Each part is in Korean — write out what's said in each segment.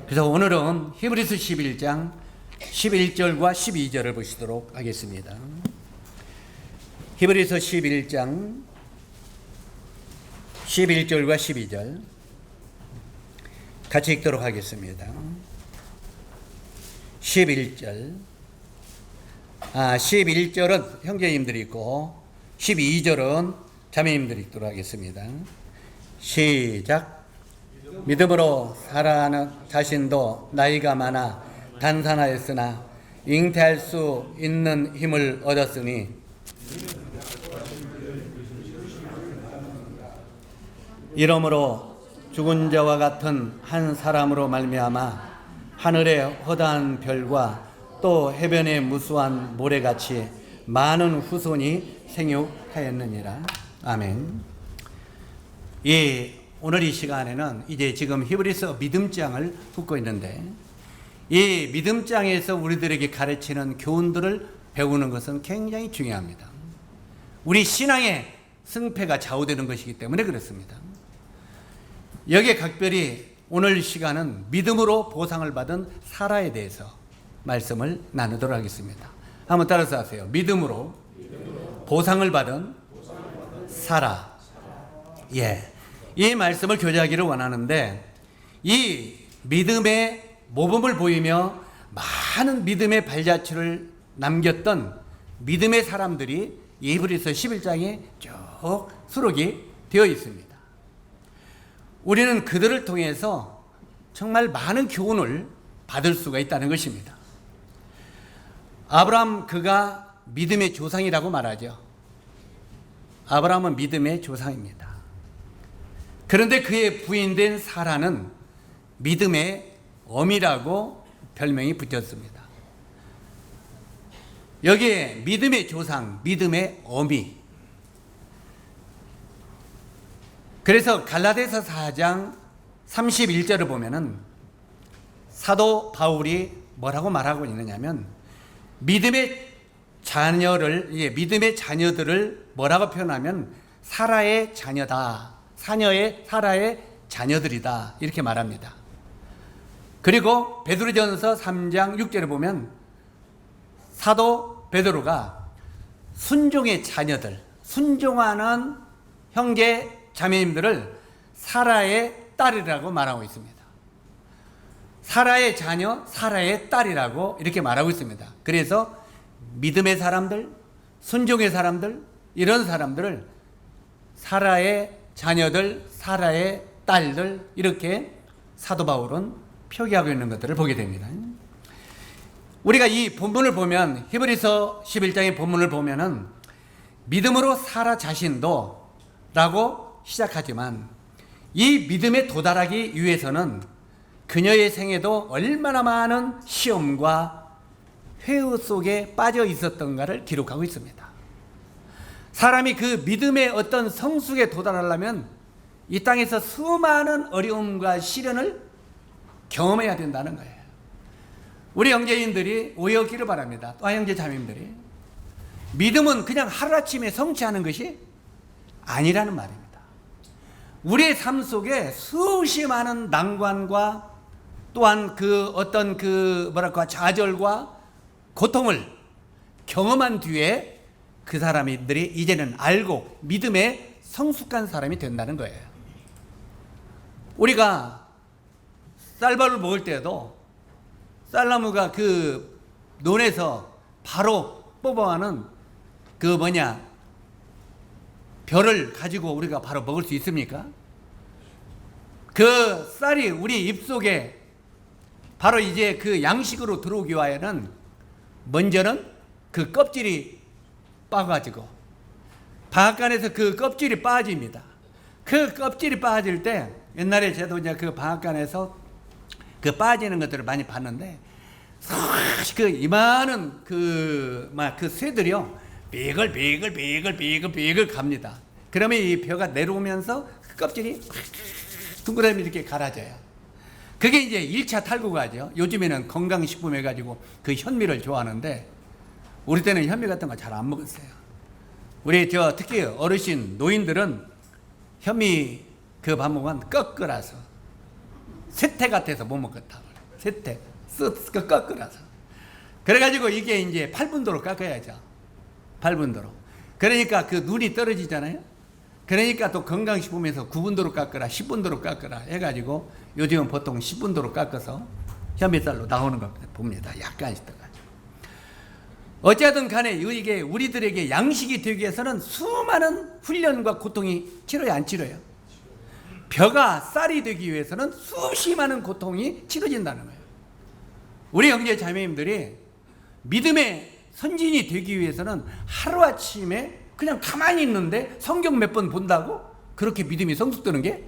그래서 오늘은 히브리서 11장 11절과 12절을 보시도록 하겠습니다. 히브리서 11장 11절과 12절 같이 읽도록 하겠습니다. 11절은 형제님들이 있고 12절은 자매님들이 읽도록 하겠습니다. 시작. 믿음으로 사라는 자신도 나이가 많아 단산하였으나 잉태할 수 있는 힘을 얻었으니 이러므로 죽은 자와 같은 한 사람으로 말미암아 하늘의 허다한 별과 또 해변의 무수한 모래같이 많은 후손이 생육하였느니라. 아멘. 오늘 이 시간에는 이제 지금 히브리서 믿음장을 붙고 있는데, 이 믿음장에서 우리들에게 가르치는 교훈들을 배우는 것은 굉장히 중요합니다. 우리 신앙의 승패가 좌우되는 것이기 때문에 그렇습니다. 여기에 각별히 오늘 시간은 믿음으로 보상을 받은 사라에 대해서 말씀을 나누도록 하겠습니다. 한번 따라서 하세요. 믿음으로 보상을 받은 사라. 이 말씀을 교제하기를 원하는데, 이 믿음의 모범을 보이며 많은 믿음의 발자취를 남겼던 믿음의 사람들이 히브리서 11장에 쭉 수록이 되어 있습니다. 우리는 그들을 통해서 정말 많은 교훈을 받을 수가 있다는 것입니다. 아브라함, 그가 믿음의 조상이라고 말하죠. 아브라함은 믿음의 조상입니다. 그런데 그의 부인된 사라는 믿음의 어미라고 별명이 붙였습니다. 여기에 믿음의 조상, 믿음의 어미. 그래서 갈라디아서 4장 31절을 보면은 사도 바울이 뭐라고 말하고 있느냐면, 믿음의 자녀들을 뭐라고 표현하면 사라의 자녀다. 사라의 자녀들이다. 이렇게 말합니다. 그리고 베드로전서 3장 6절에 보면 사도 베드로가 순종의 자녀들, 순종하는 형제 자매님들을 사라의 딸이라고 말하고 있습니다. 사라의 자녀, 사라의 딸이라고 이렇게 말하고 있습니다. 그래서 믿음의 사람들, 순종의 사람들, 이런 사람들을 사라의 자녀들, 사라의 딸들, 이렇게 사도 바울은 표기하고 있는 것들을 보게 됩니다. 우리가 이 본문을 보면, 히브리서 11장의 본문을 보면은 믿음으로 사라 자신도 라고 시작하지만, 이 믿음에 도달하기 위해서는 그녀의 생애도 얼마나 많은 시험과 회유 속에 빠져 있었던가를 기록하고 있습니다. 사람이 그 믿음의 어떤 성숙에 도달하려면 이 땅에서 수많은 어려움과 시련을 경험해야 된다는 거예요. 우리 형제인들이 오해하기를 바랍니다. 또 형제 자매님들이, 믿음은 그냥 하루아침에 성취하는 것이 아니라는 말입니다. 우리의 삶 속에 수없이 많은 난관과 또한 좌절과 고통을 경험한 뒤에 그 사람들이 이제는 알고 믿음에 성숙한 사람이 된다는 거예요. 우리가 쌀밥을 먹을 때도 쌀나무가 그 논에서 바로 뽑아가는 벼를 가지고 우리가 바로 먹을 수 있습니까? 그 쌀이 우리 입속에 바로 이제 그 양식으로 들어오기 위하여는 먼저는 그 껍질이 빠가지고 방앗간에서 그 껍질이 빠집니다. 그 껍질이 빠질 때, 옛날에 저도 이제 그 방앗간에서 그 빠지는 것들을 많이 봤는데, 그 이만한 그 쇠들이요, 비글 갑니다. 그러면 이 벼가 내려오면서 그 껍질이 둥그러니 이렇게 갈아져요. 그게 이제 1차 탈구가죠. 요즘에는 건강식품 해가지고 그 현미를 좋아하는데, 우리 때는 현미 같은 거 잘 안 먹었어요. 우리 특히 어르신, 노인들은 현미 그 밥 먹으면 꺾으라서 세태 같아서 못 먹겠다. 세태 쓱 꺾어놔서. 그래가지고 이게 이제 8분도로 깎아야죠. 8분도로. 그러니까 그 눈이 떨어지잖아요. 그러니까 또 건강식품에서 9분도로 깎으라, 10분도로 깎으라 해가지고 요즘은 보통 10분도로 깎아서 현미쌀로 나오는 것 봅니다. 약간씩 떠가지고. 어쨌든 간에 이게 우리들에게 양식이 되기 위해서는 수많은 훈련과 고통이 치러야 안 치러요? 벼가 쌀이 되기 위해서는 수없이 많은 고통이 치러진다는 거예요. 우리 형제 자매님들이 믿음의 선진이 되기 위해서는 하루아침에 그냥 가만히 있는데 성경 몇 번 본다고 그렇게 믿음이 성숙되는 게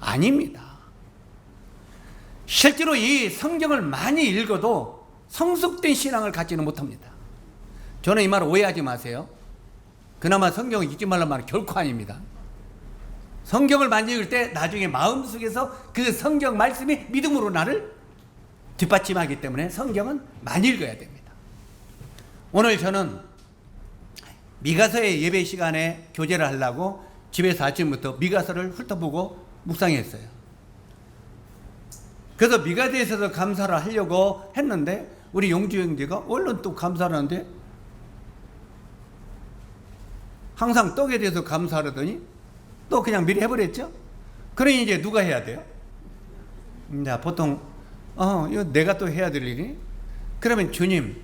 아닙니다. 실제로 이 성경을 많이 읽어도 성숙된 신앙을 갖지는 못합니다. 저는 이 말 오해하지 마세요. 그나마 성경을 읽지 말란 말은 결코 아닙니다. 성경을 많이 읽을 때 나중에 마음속에서 그 성경 말씀이 믿음으로 나를 뒷받침하기 때문에 성경은 많이 읽어야 됩니다. 오늘 저는 미가서의 예배 시간에 교제를 하려고 집에서 아침부터 미가서를 훑어보고 묵상했어요. 그래서 미가서에서도 감사를 하려고 했는데 우리 용주 형제가 얼른 또 감사를 하는데 항상 떡에 대해서 감사하더니 또 그냥 미리 해버렸죠. 그러니 이제 누가 해야 돼요? 자, 보통 이거 내가 또 해야 될 일이? 그러면 주님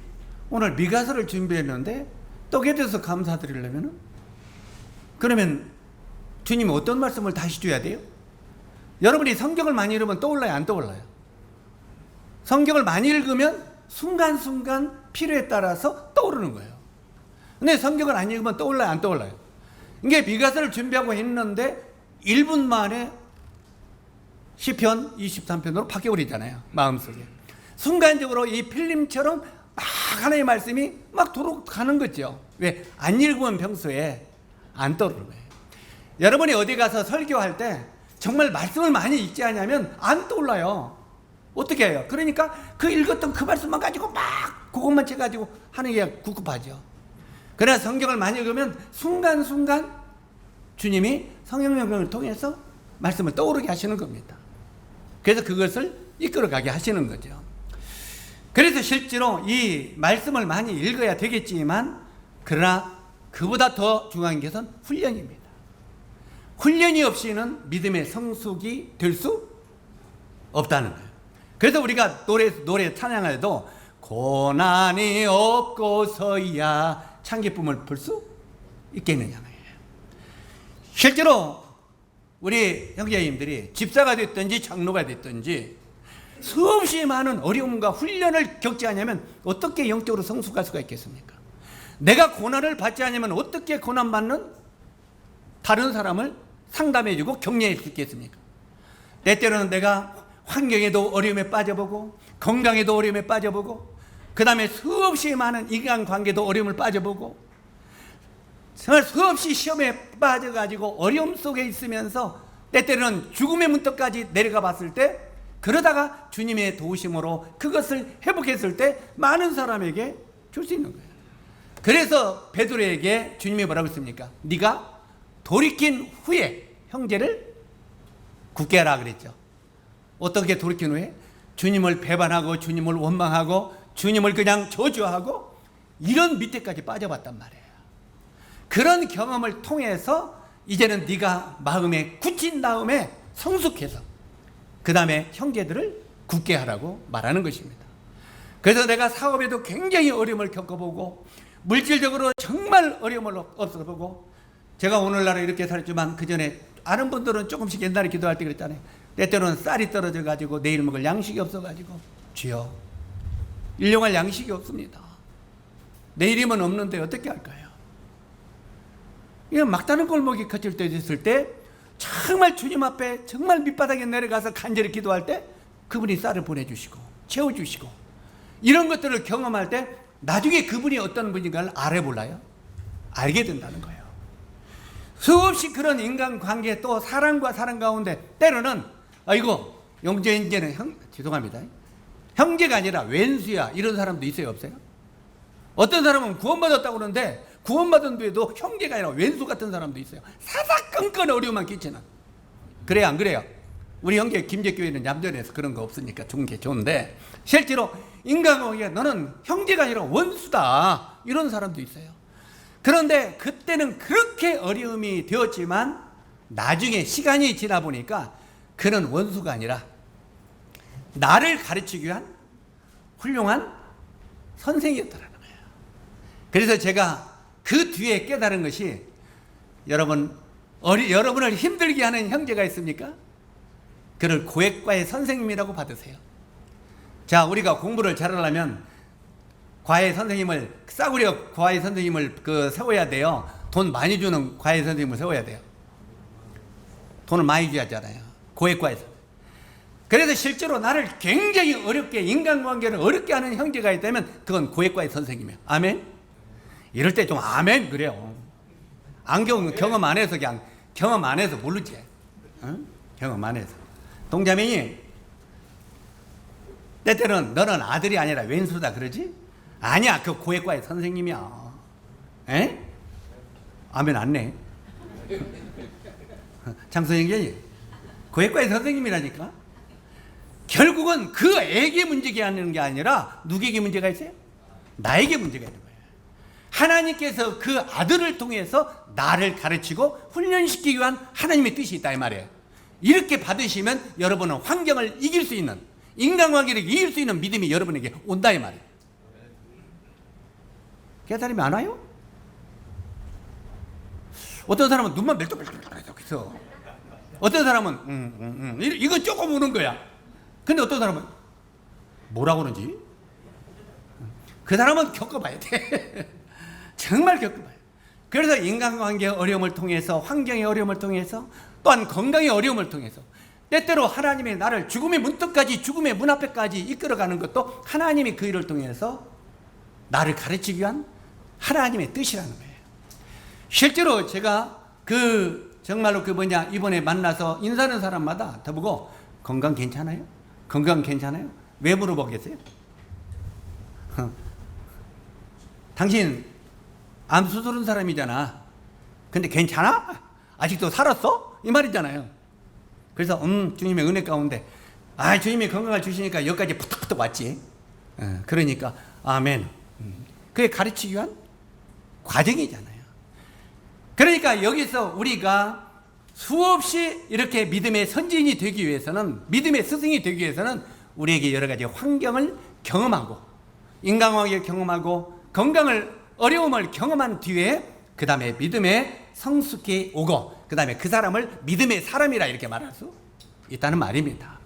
오늘 미가서를 준비했는데 떡에 대해서 감사드리려면 그러면 주님 어떤 말씀을 다시 줘야 돼요? 여러분이 성경을 많이 읽으면 떠올라요? 안 떠올라요? 성경을 많이 읽으면 순간순간 필요에 따라서 떠오르는 거예요. 근데 성경을 안 읽으면 떠올라요? 안 떠올라요? 이게 미가서를 준비하고 했는데 1분 만에 시편 23편으로 바뀌어버리잖아요. 마음속에. 순간적으로 이 필름처럼 막 하나님의 말씀이 막 돌아가는 거죠. 왜? 안 읽으면 평소에 안 떠오르는 거예요. 여러분이 어디 가서 설교할 때 정말 말씀을 많이 읽지 않으면 안 떠올라요. 어떻게 해요? 그러니까 그 읽었던 그 말씀만 가지고 막 그것만 채가지고 하는 게 국급하죠. 그러나 성경을 많이 읽으면 순간순간 주님이 성령 영광을 통해서 말씀을 떠오르게 하시는 겁니다. 그래서 그것을 이끌어가게 하시는 거죠. 그래서 실제로 이 말씀을 많이 읽어야 되겠지만 그러나 그보다 더 중요한 것은 훈련입니다. 훈련이 없이는 믿음의 성숙이 될 수 없다는 거예요. 그래서 우리가 노래 찬양할도 고난이 없고서야 참기쁨을 볼 수 있겠느냐 말이에요. 실제로 우리 형제님들이 집사가 됐든지 장로가 됐든지 수없이 많은 어려움과 훈련을 겪지 않으면 어떻게 영적으로 성숙할 수가 있겠습니까? 내가 고난을 받지 않으면 어떻게 고난받는 다른 사람을 상담해주고 격려할 수 있겠습니까? 때때로는 내가 환경에도 어려움에 빠져보고 건강에도 어려움에 빠져보고 그 다음에 수없이 많은 인간관계도 어려움을 빠져보고 정말 수없이 시험에 빠져가지고 어려움 속에 있으면서 때때로는 죽음의 문턱까지 내려가 봤을 때 그러다가 주님의 도우심으로 그것을 회복했을 때 많은 사람에게 줄 수 있는 거예요. 그래서 베드로에게 주님이 뭐라고 했습니까? 네가 돌이킨 후에 형제를 굳게 하라 그랬죠. 어떻게 돌이킨 후에? 주님을 배반하고 주님을 원망하고 주님을 그냥 저주하고 이런 밑에까지 빠져봤단 말이에요. 그런 경험을 통해서 이제는 네가 마음에 굳힌 다음에 성숙해서 그 다음에 형제들을 굳게 하라고 말하는 것입니다. 그래서 내가 사업에도 굉장히 어려움을 겪어보고 물질적으로 정말 어려움을 없어보고 제가 오늘날에 이렇게 살았지만 그 전에 아는 분들은 조금씩 옛날에 기도할 때 그랬잖아요. 때때로는 쌀이 떨어져 가지고 내일 먹을 양식이 없어 가지고 주여 일용할 양식이 없습니다. 내일이면 없는데 어떻게 할까요? 이런 막다른 골목이 거칠 때 됐을 때 정말 주님 앞에 정말 밑바닥에 내려가서 간절히 기도할 때 그분이 쌀을 보내주시고 채워주시고 이런 것들을 경험할 때 나중에 그분이 어떤 분인가를 알아볼라요? 알게 된다는 거예요. 수없이 그런 인간관계 또 사랑과 사랑 가운데 때로는 아이고 영재인제는 죄송합니다. 형제가 아니라 왼수야 이런 사람도 있어요 없어요? 어떤 사람은 구원받았다고 그러는데 구원받은 뒤에도 형제가 아니라 왼수 같은 사람도 있어요. 사사건건 어려움만 끼치는. 그래요 안 그래요? 우리 형제 김제교회는 얌전해서 그런 거 없으니까 좋은 게 좋은데, 실제로 인간관계가 너는 형제가 아니라 원수다, 이런 사람도 있어요. 그런데 그때는 그렇게 어려움이 되었지만 나중에 시간이 지나 보니까 그는 원수가 아니라 나를 가르치기 위한 훌륭한 선생이었더라는 거예요. 그래서 제가 그 뒤에 깨달은 것이, 여러분을 힘들게 하는 형제가 있습니까? 그를 고액과의 선생님이라고 받으세요. 자, 우리가 공부를 잘하려면 과외 선생님을, 싸구려 과외 선생님을 세워야 돼요. 돈 많이 주는 과외 선생님을 세워야 돼요. 돈을 많이 줘야 하잖아요, 고액과에서. 그래서 실제로 나를 굉장히 어렵게, 인간관계를 어렵게 하는 형제가 있다면 그건 고액과의 선생님이에요. 아멘? 이럴 때 좀 아멘 그래요. 경험 안 해서, 그냥 경험 안 해서 모르지. 응? 경험 안 해서. 동자매니, 때때는 너는 아들이 아니라 왼수다 그러지? 아니야, 그 고액과의 선생님이야. 에? 아멘 안 내. 장소영견이 고액과의 선생님이라니까. 결국은 그 애에게 문제가 있는 게 아니라 누구에게 문제가 있어요? 나에게 문제가 있는 거예요. 하나님께서 그 아들을 통해서 나를 가르치고 훈련시키기 위한 하나님의 뜻이 있다, 이 말이에요. 이렇게 받으시면 여러분은 환경을 이길 수 있는, 인간관계를 이길 수 있는 믿음이 여러분에게 온다, 이 말이에요. 깨달음이 안 와요? 어떤 사람은 눈만 멜떡멜떡 있어. 어떤 사람은 이거 조금 우는 거야. 근데 어떤 사람은 뭐라고 그러지? 그 사람은 겪어봐야 돼. 정말 겪어봐요. 그래서 인간관계의 어려움을 통해서, 환경의 어려움을 통해서, 또한 건강의 어려움을 통해서, 때때로 하나님이 나를 죽음의 문턱까지, 죽음의 문 앞에까지 이끌어가는 것도 하나님이 그 일을 통해서 나를 가르치기 위한 하나님의 뜻이라는 거예요. 실제로 제가 정말로 이번에 만나서 인사하는 사람마다 저보고 건강 괜찮아요? 건강 괜찮아요? 왜 물어보겠어요? 당신 암 수술한 사람이잖아. 근데 괜찮아? 아직도 살았어? 이 말이잖아요. 그래서 주님의 은혜 가운데 주님이 건강을 주시니까 여기까지 푸떡푸떡 왔지. 그러니까 아멘. 그게 가르치기 위한 과정이잖아요. 그러니까 여기서 우리가 수없이 이렇게 믿음의 선진이 되기 위해서는, 믿음의 스승이 되기 위해서는 우리에게 여러 가지 환경을 경험하고, 인간관계를 경험하고, 어려움을 경험한 뒤에 그 다음에 믿음에 성숙해 오고, 그 다음에 그 사람을 믿음의 사람이라 이렇게 말할 수 있다는 말입니다.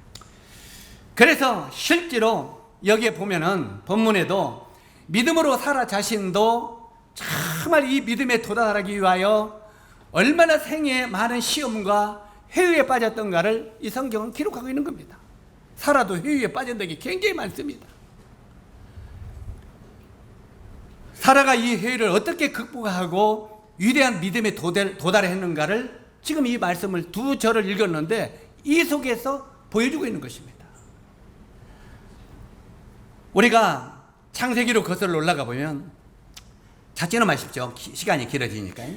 그래서 실제로 여기에 보면은 본문에도 믿음으로 살아 자신도 정말 이 믿음에 도달하기 위하여 얼마나 생애에 많은 시험과 회유에 빠졌던가를 이 성경은 기록하고 있는 겁니다. 사라도 회유에 빠진 적이 굉장히 많습니다. 사라가 이 회유를 어떻게 극복하고 위대한 믿음에 도달했는가를 지금 이 말씀을 두 절을 읽었는데 이 속에서 보여주고 있는 것입니다. 우리가 창세기로 거슬러 올라가 보면, 찾지는 마십시오. 시간이 길어지니까요.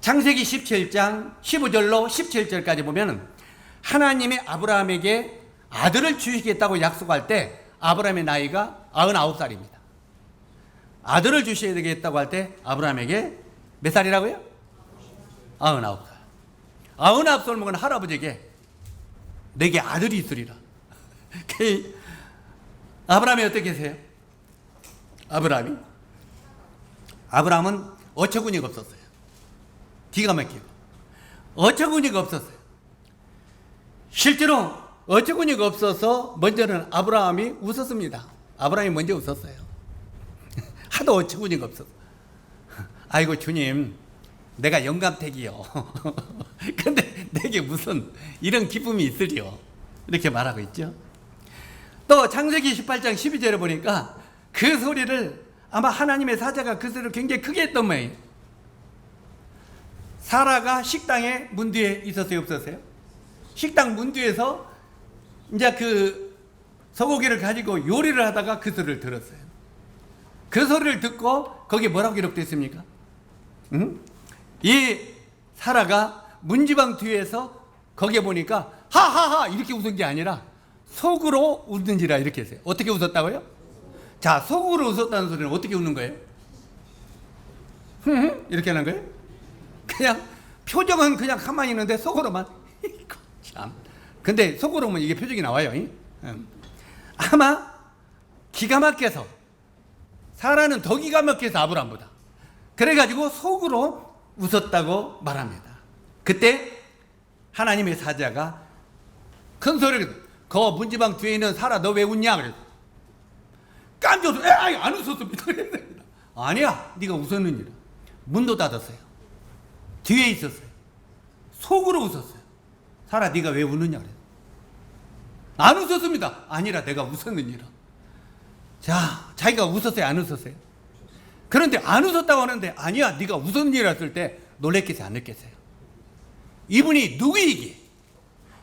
창세기 17장 15절로 17절까지 보면 하나님이 아브라함에게 아들을 주시겠다고 약속할 때 아브라함의 나이가 99살입니다. 아들을 주셔야 되겠다고 할 때 아브라함에게 몇 살이라고요? 99살. 99살 먹은 할아버지에게 내게 아들이 있으리라. 아브라함이 어떻게 계세요? 아브라함은 어처구니가 없었어요. 기가 막히고 어처구니가 없었어요. 실제로 어처구니가 없어서 먼저는 아브라함이 웃었습니다. 아브라함이 먼저 웃었어요. 하도 어처구니가 없어서. 아이고 주님, 내가 영감택이요. 근데 내게 무슨 이런 기쁨이 있으리요. 이렇게 말하고 있죠. 또 창세기 18장 12절에 보니까 그 소리를, 아마 하나님의 사자가 그 소리를 굉장히 크게 했던 모양이에요. 사라가 식당의 문 뒤에 있었어요, 없었어요? 식당 문 뒤에서 이제 그 소고기를 가지고 요리를 하다가 그 소리를 들었어요. 그 소리를 듣고 거기에 뭐라고 기록되어 있습니까? 이 사라가 문지방 뒤에서 거기에 보니까 하하하 이렇게 웃은 게 아니라 속으로 웃는지라 이렇게 했어요. 어떻게 웃었다고요? 자, 속으로 웃었다는 소리는 어떻게 웃는 거예요? 이렇게 하는 거예요? 그냥 표정은 그냥 가만히 있는데 속으로만 참. 근데 속으로는 이게 표정이 나와요. 아마 기가 막혀서 사라는 더 기가 막혀서 아브라함보다 그래가지고 속으로 웃었다고 말합니다. 그때 하나님의 사자가 큰 소리로 그 문지방 뒤에 있는 사라 너 왜 웃냐 그래서 깜짝 놀라서 에이 안 웃었습니다. 아니야 네가 웃었느니라. 문도 닫았어요. 뒤에 있었어요. 속으로 웃었어요. 사라 네가 왜 웃느냐 그래서 안 웃었습니다. 아니라 내가 웃었느니라. 자, 자기가 웃었어요 안 웃었어요? 그런데 안 웃었다고 하는데 아니야 네가 웃었느니라 했을 때 놀랬겠어요 안 놀랬겠어요? 이분이 누구이기에,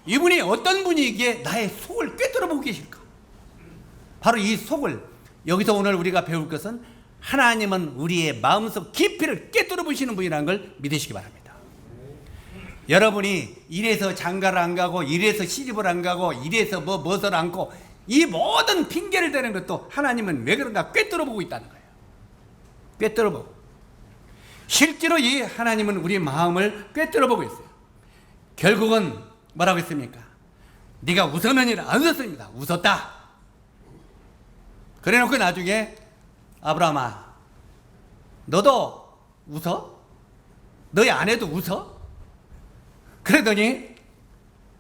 이분이 어떤 분이기에 나의 속을 꿰뚫어 보고 계실까? 바로 이 속을, 여기서 오늘 우리가 배울 것은 하나님은 우리의 마음속 깊이를 꿰뚫어 보시는 분이라는 걸 믿으시기 바랍니다. 여러분이 이래서 장가를 안 가고 이래서 시집을 안 가고 이래서 무엇을 안고 이 모든 핑계를 대는 것도 하나님은 왜 그런가 꿰뚫어 보고 있다는 거예요. 꿰뚫어 보고. 실제로 이 하나님은 우리 마음을 꿰뚫어 보고 있어요. 결국은 뭐라고 했습니까? 네가 웃었느니라. 안 웃었습니다. 웃었다. 그래놓고 나중에 아브라함아 너도 웃어? 너희 아내도 웃어? 그러더니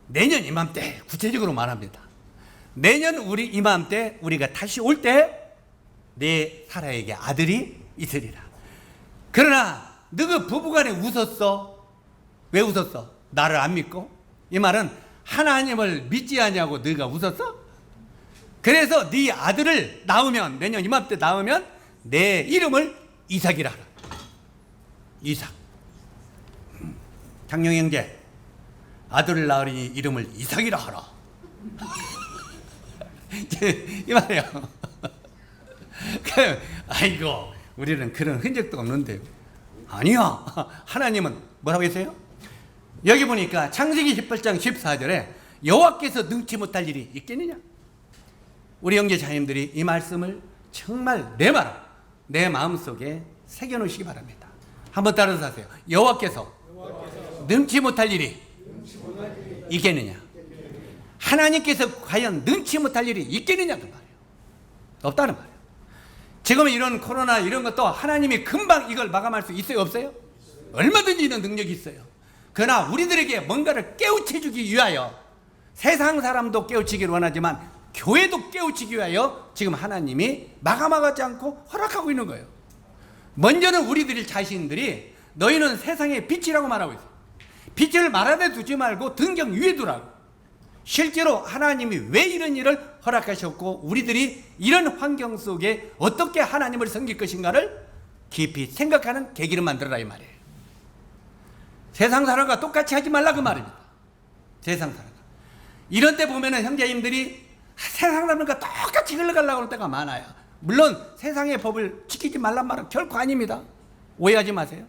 내년 이맘때 구체적으로 말합니다. 내년 우리 이맘때 우리가 다시 올 때 내 사라에게 아들이 있으리라. 그러나 너가 부부간에 웃었어? 왜 웃었어? 나를 안 믿고? 이 말은 하나님을 믿지 않냐고 너가 웃었어? 그래서 네 아들을 낳으면 내년 이맘때 낳으면 내 이름을 이삭이라 하라. 이삭. 장영 형제 아들을 낳으니 이름을 이삭이라 하라. 이 말이에요. 아이고 우리는 그런 흔적도 없는데 아니야. 하나님은 뭐라고 했어요? 여기 보니까 창세기 18장 14절에 여호와께서 능치 못할 일이 있겠느냐. 우리 형제 자님들이 이 말씀을 정말 내 마음속에 새겨놓으시기 바랍니다. 한번 따라서 하세요. 여호와께서 능치 못할 일이 있겠느냐. 하나님께서 과연 능치 못할 일이 있겠느냐 그 말이에요. 없다는 말이에요. 지금 이런 코로나 이런 것도 하나님이 금방 이걸 마감할 수 있어요 없어요? 얼마든지 이런 능력이 있어요. 그러나 우리들에게 뭔가를 깨우쳐 주기 위하여 세상 사람도 깨우치기를 원하지만 교회도 깨우치기 위하여 지금 하나님이 마감하지 않고 허락하고 있는 거예요. 먼저는 우리들 자신들이 너희는 세상의 빛이라고 말하고 있어요. 빛을 말하되 두지 말고 등경 위에 두라고. 실제로 하나님이 왜 이런 일을 허락하셨고 우리들이 이런 환경 속에 어떻게 하나님을 섬길 것인가를 깊이 생각하는 계기를 만들어라 이 말이에요. 세상 사람과 똑같이 하지 말라 그 말입니다. 세상 사람과. 이런 때 보면은 형제님들이 세상 사람과 똑같이 흘러가려고 하는 때가 많아요. 물론 세상의 법을 지키지 말란 말은 결코 아닙니다. 오해하지 마세요.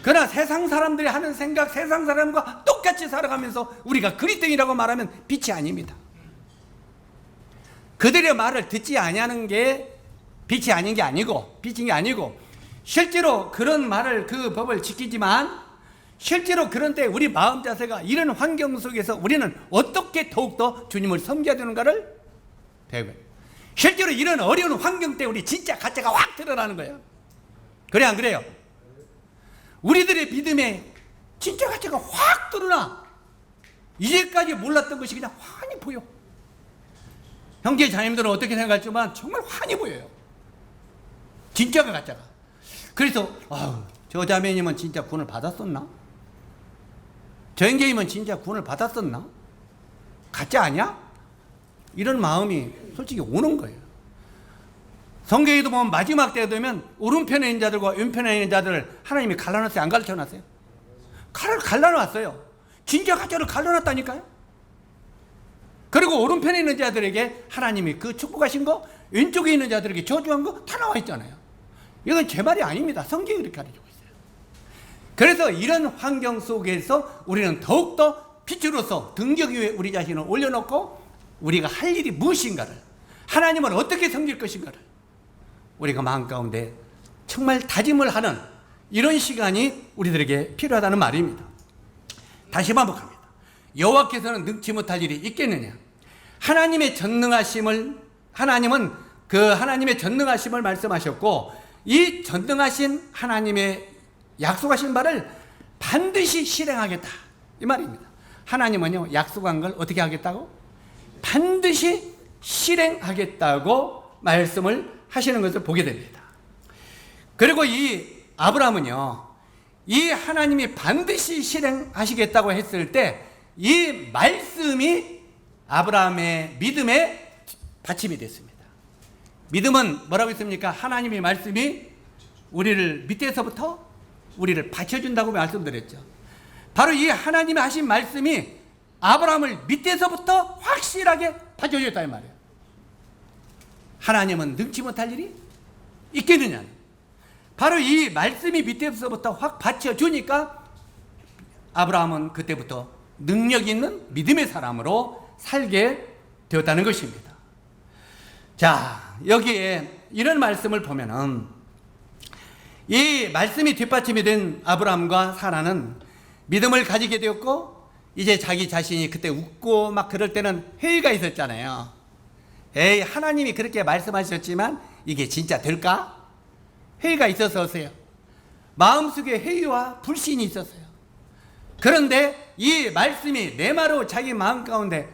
그러나 세상 사람들이 하는 생각, 세상 사람과 똑같이 살아가면서 우리가 그리스도인이라고 말하면 빛이 아닙니다. 그들의 말을 듣지 아니하는 게 빛이 아닌 게 아니고 빛인 게 아니고 실제로 그런 말을 그 법을 지키지만 실제로 그런 때 우리 마음 자세가 이런 환경 속에서 우리는 어떻게 더욱더 주님을 섬겨야 되는가를 배워요. 실제로 이런 어려운 환경 때 우리 진짜 가짜가 확 드러나는 거예요. 그래 안 그래요? 우리들의 믿음에 진짜 가짜가 확 드러나. 이제까지 몰랐던 것이 그냥 환히 보여. 형제 자님들은 어떻게 생각할지만 정말 환히 보여요. 진짜가 가짜가. 그래서 저 자매님은 진짜 구원을 받았었나? 저 형제님은 진짜 구원을 받았었나? 가짜 아니야? 이런 마음이 솔직히 오는 거예요. 성경에도 보면 마지막 때가 되면 오른편에 있는 자들과 왼편에 있는 자들을 하나님이 갈라놨어요? 안 갈라놨어요? 갈라놨어요. 진짜 가짜를 갈라놨다니까요. 그리고 오른편에 있는 자들에게 하나님이 그 축복하신 거, 왼쪽에 있는 자들에게 저주한 거 다 나와 있잖아요. 이건 제 말이 아닙니다. 성경이 이렇게 가르치고 있어요. 그래서 이런 환경 속에서 우리는 더욱더 빛으로서 등격 위에 우리 자신을 올려놓고 우리가 할 일이 무엇인가를, 하나님을 어떻게 섬길 것인가를 우리가 마음 가운데 정말 다짐을 하는 이런 시간이 우리들에게 필요하다는 말입니다. 다시 반복합니다. 여호와께서는 능치 못할 일이 있겠느냐? 하나님의 전능하심을, 하나님은 그 하나님의 전능하심을 말씀하셨고, 이 전능하신 하나님의 약속하신 바를 반드시 실행하겠다, 이 말입니다. 하나님은요, 약속한 걸 어떻게 하겠다고? 반드시 실행하겠다고 말씀을 하시는 것을 보게 됩니다. 그리고 이 아브라함은요, 이 하나님이 반드시 실행하시겠다고 했을 때 이 말씀이 아브라함의 믿음의 받침이 됐습니다. 믿음은 뭐라고 했습니까? 하나님의 말씀이 우리를 밑에서부터 우리를 받쳐준다고 말씀드렸죠. 바로 이 하나님이 하신 말씀이 아브라함을 밑에서부터 확실하게 받쳐줬다 이 말이에요. 하나님은 능치 못할 일이 있겠느냐? 바로 이 말씀이 밑에서부터 확 받쳐주니까 아브라함은 그때부터 능력 있는 믿음의 사람으로 살게 되었다는 것입니다. 자, 여기에 이런 말씀을 보면은 이 말씀이 뒷받침이 된 아브라함과 사라는 믿음을 가지게 되었고, 이제 자기 자신이 그때 웃고 막 그럴 때는 회의가 있었잖아요. 에이, 하나님이 그렇게 말씀하셨지만 이게 진짜 될까? 회의가 있었어요. 마음속에 회의와 불신이 있었어요. 그런데 이 말씀이 내 말로 자기 마음 가운데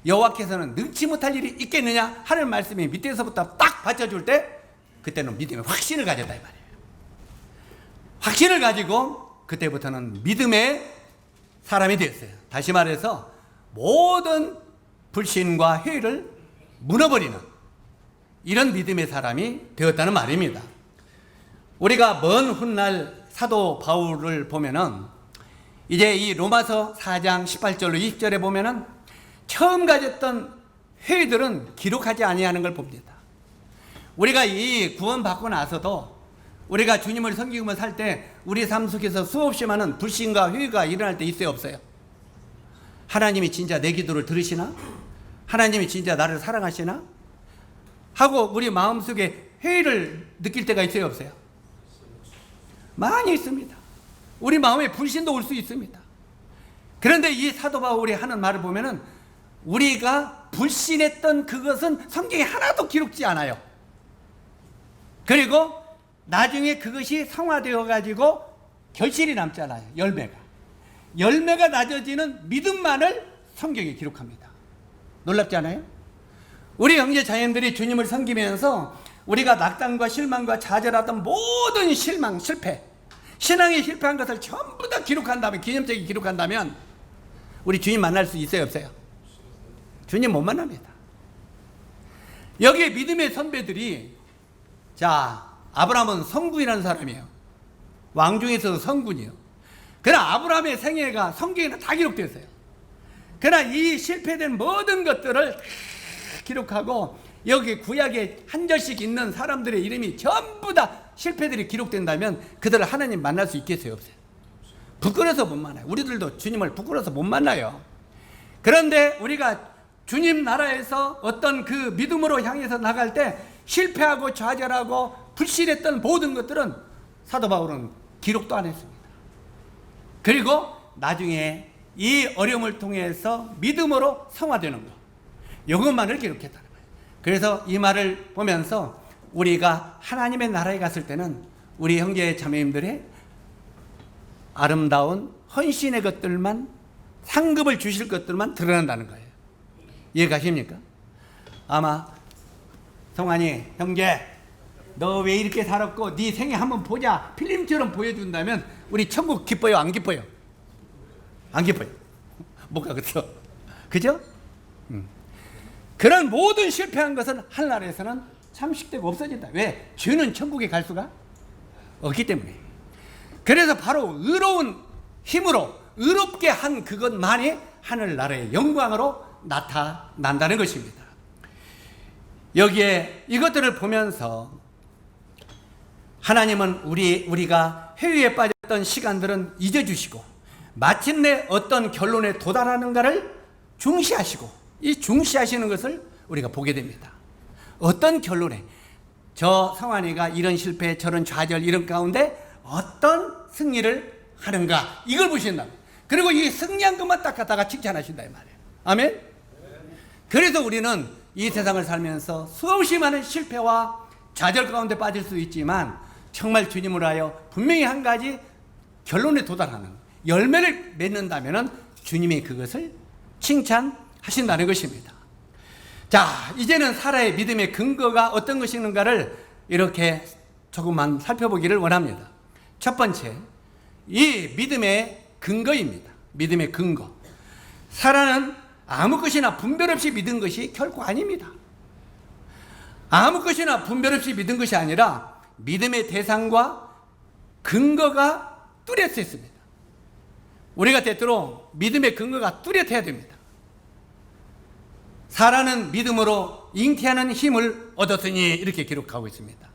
여호와께서는 능치 못할 일이 있겠느냐 하는 말씀이 밑에서부터 딱 받쳐줄 때 그때는 믿음의 확신을 가졌다 이 말이에요. 확신을 가지고 그때부터는 믿음의 사람이 되었어요. 다시 말해서 모든 불신과 회의를 무너버리는 이런 믿음의 사람이 되었다는 말입니다. 우리가 먼 훗날 사도 바울을 보면은 이제 이 로마서 4장 18절로 20절에 보면은 처음 가졌던 회의들은 기록하지 아니하는 걸 봅니다. 우리가 이 구원받고 나서도 우리가 주님을 섬기며 살 때 우리 삶 속에서 수없이 많은 불신과 회의가 일어날 때 있어요, 없어요? 하나님이 진짜 내 기도를 들으시나? 하나님이 진짜 나를 사랑하시나? 하고 우리 마음속에 회의를 느낄 때가 있어요, 없어요? 많이 있습니다. 우리 마음에 불신도 올 수 있습니다. 그런데 이 사도 바울이 하는 말을 보면은 우리가 불신했던 그것은 성경에 하나도 기록지 않아요. 그리고 나중에 그것이 성화되어 가지고 결실이 남잖아요. 열매가 낮아지는 믿음만을 성경에 기록합니다. 놀랍지 않아요? 우리 형제 자매들이 주님을 섬기면서 우리가 낙담과 실망과 좌절하던 모든 실망, 실패, 신앙에 실패한 것을 전부 다 기록한다면, 기념적인 기록한다면 우리 주님 만날 수 있어요, 없어요? 주님 못 만납니다. 여기에 믿음의 선배들이, 자, 아브라함은 성군이라는 사람이에요. 왕 중에서도 성군이에요. 그러나 아브라함의 생애가 성경에는 다 기록되었어요. 그러나 이 실패된 모든 것들을 기록하고 여기 구약에 한 절씩 있는 사람들의 이름이 전부 다 실패들이 기록된다면 그들을 하나님 만날 수 있겠어요, 없어요? 부끄러워서 못 만나요. 우리들도 주님을 부끄러워서 못 만나요. 그런데 우리가 주님 나라에서 어떤 그 믿음으로 향해서 나갈 때 실패하고 좌절하고 불신했던 모든 것들은 사도 바울은 기록도 안 했습니다. 그리고 나중에 이 어려움을 통해서 믿음으로 성화되는 것, 이것만을 기록했다는 거예요. 그래서 이 말을 보면서 우리가 하나님의 나라에 갔을 때는 우리 형제 자매님들의 아름다운 헌신의 것들만, 상급을 주실 것들만 드러난다는 거예요. 이해가십니까? 아마 성환이, 형제 너 왜 이렇게 살았고 네 생애 한번 보자, 필름처럼 보여준다면 우리 천국 기뻐요, 안 기뻐요? 안 기뻐요. 못 가겠어. 그죠? 그런 모든 실패한 것은 하늘나라에서는 참식되고 없어진다. 왜? 죄는 천국에 갈 수가 없기 때문에. 그래서 바로 의로운 힘으로 의롭게 한 그것만이 하늘나라의 영광으로 나타난다는 것입니다. 여기에 이것들을 보면서 하나님은 우리가 회의에 빠졌던 시간들은 잊어주시고 마침내 어떤 결론에 도달하는가를 중시하시고, 이 중시하시는 것을 우리가 보게 됩니다. 어떤 결론에, 저 성환이가 이런 실패, 저런 좌절, 이런 가운데 어떤 승리를 하는가, 이걸 보신다. 그리고 이 승리한 것만 딱 갖다가 칭찬하신다 이 말이에요. 아멘. 그래서 우리는 이 세상을 살면서 수없이 많은 실패와 좌절 가운데 빠질 수 있지만, 정말 주님을 하여 분명히 한 가지 결론에 도달하는 열매를 맺는다면 주님이 그것을 칭찬하신다는 것입니다. 자, 이제는 사라의 믿음의 근거가 어떤 것인가를 이렇게 조금만 살펴보기를 원합니다. 첫 번째, 이 믿음의 근거입니다. 믿음의 근거. 사라는 아무 것이나 분별 없이 믿은 것이 결코 아닙니다. 아무 것이나 분별 없이 믿은 것이 아니라 믿음의 대상과 근거가 뚜렷했습니다. 우리가 때때로 믿음의 근거가 뚜렷해야 됩니다. 사라는 믿음으로 잉태하는 힘을 얻었으니, 이렇게 기록하고 있습니다.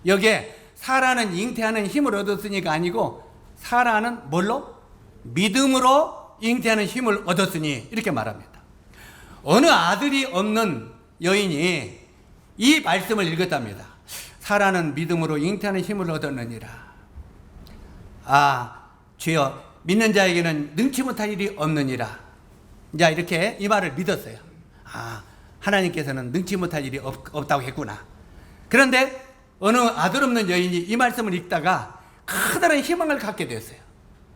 여기에 사라는 잉태하는 힘을 얻었으니가 아니고, 사라는 뭘로? 믿음으로 잉태하는 힘을 얻었으니, 이렇게 말합니다. 어느 아들이 없는 여인이 이 말씀을 읽었답니다. 사라는 믿음으로 잉태하는 힘을 얻었느니라. 아, 주여, 믿는 자에게는 능치 못할 일이 없느니라. 자, 이렇게 이 말을 믿었어요. 아, 하나님께서는 능치 못할 일이 없다고 했구나. 그런데 어느 아들 없는 여인이 이 말씀을 읽다가 커다란 희망을 갖게 되었어요.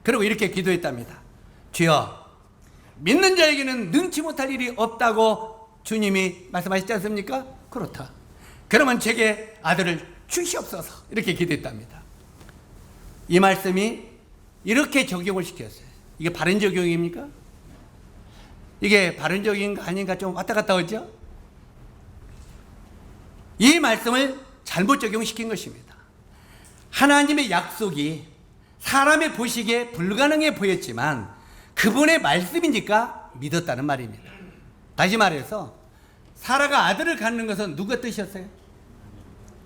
그리고 이렇게 기도했답니다. 주여, 믿는 자에게는 능치 못할 일이 없다고 주님이 말씀하셨지 않습니까? 그렇다. 그러면 제게 아들을 주시옵소서. 이렇게 기도했답니다. 이 말씀이 이렇게 적용을 시켰어요. 이게 바른 적용입니까? 이게 바른 적용인가 아닌가 좀 왔다 갔다 하죠? 이 말씀을 잘못 적용시킨 것입니다. 하나님의 약속이 사람의 보시기에 불가능해 보였지만 그분의 말씀이니까 믿었다는 말입니다. 다시 말해서 사라가 아들을 갖는 것은 누가 뜻이었어요?